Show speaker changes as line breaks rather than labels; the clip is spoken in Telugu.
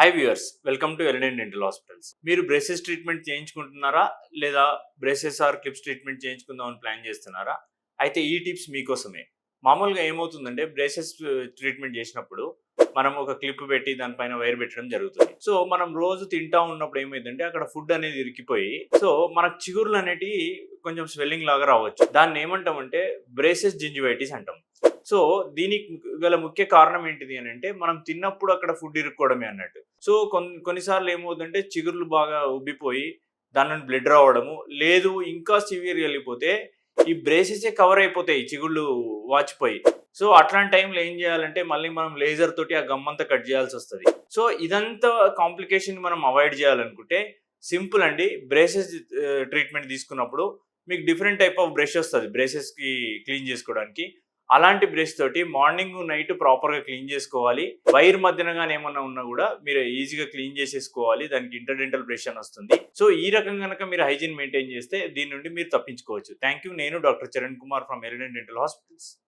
Hi viewers, welcome to Elident dental hospitals. మీరు బ్రేసెస్ ట్రీట్మెంట్ చేయించుకుంటున్నారా, లేదా బ్రేసెస్ ఆర్ క్లిప్స్ ట్రీట్మెంట్ చేయించుకుందామని ప్లాన్ చేస్తున్నారా? అయితే ఈ టిప్స్ మీకోసమే. మామూలుగా ఏమవుతుందంటే బ్రేసెస్ ట్రీట్మెంట్ చేసినప్పుడు మనం ఒక క్లిప్ పెట్టి దానిపైన వైర్ పెట్టడం జరుగుతుంది. సో మనం రోజు తింటా ఉన్నప్పుడు ఏమైందంటే అక్కడ ఫుడ్ అనేది ఇరికిపోయి సో మనకు చిగుర్లు అనేటివి కొంచెం స్వెల్లింగ్ లాగా రావచ్చు. దాన్ని ఏమంటామంటే బ్రేసెస్ జింజివైటిస్ అంటాం. సో దీనికి గల ముఖ్య కారణం ఏంటిది అని అంటే మనం తిన్నప్పుడు అక్కడ ఫుడ్ ఇరుక్కోవడమే అన్నట్టు. సో కొన్నిసార్లు ఏమవుతుందంటే చిగుర్లు బాగా ఉబ్బిపోయి దాని నుండి బ్లడ్ రావడము, లేదు ఇంకా సివియర్గా వెళ్ళిపోతే ఈ బ్రేసెసే కవర్ అయిపోతాయి చిగుళ్ళు వాచిపోయి. సో అట్లాంటి టైంలో ఏం చేయాలంటే మళ్ళీ మనం లేజర్ తోటి ఆ గమ్మంతా కట్ చేయాల్సి వస్తుంది. సో ఇదంతా కాంప్లికేషన్ మనం అవాయిడ్ చేయాలనుకుంటే సింపుల్ అండి. బ్రేసెస్ ట్రీట్మెంట్ తీసుకున్నప్పుడు మీకు డిఫరెంట్ టైప్ ఆఫ్ బ్రష్ వస్తుంది బ్రేసెస్కి క్లీన్ చేసుకోవడానికి. అలాంటి బ్రష్ తోటి మార్నింగ్ నైట్ ప్రాపర్గా క్లీన్ చేసుకోవాలి. వైర్ మధ్యన కానీ ఏమన్నా ఉన్నా కూడా మీరు ఈజీగా క్లీన్ చేసేసుకోవాలి. దానికి ఇంటర్డెంటల్ బ్రష్ అని వస్తుంది. సో ఈ రకంగా కనుక మీరు హైజీన్ మెయింటైన్ చేస్తే దీని నుండి మీరు తప్పించుకోవచ్చు. Thank you. నేను doctor Charan Kumar from Elident dental hospitals.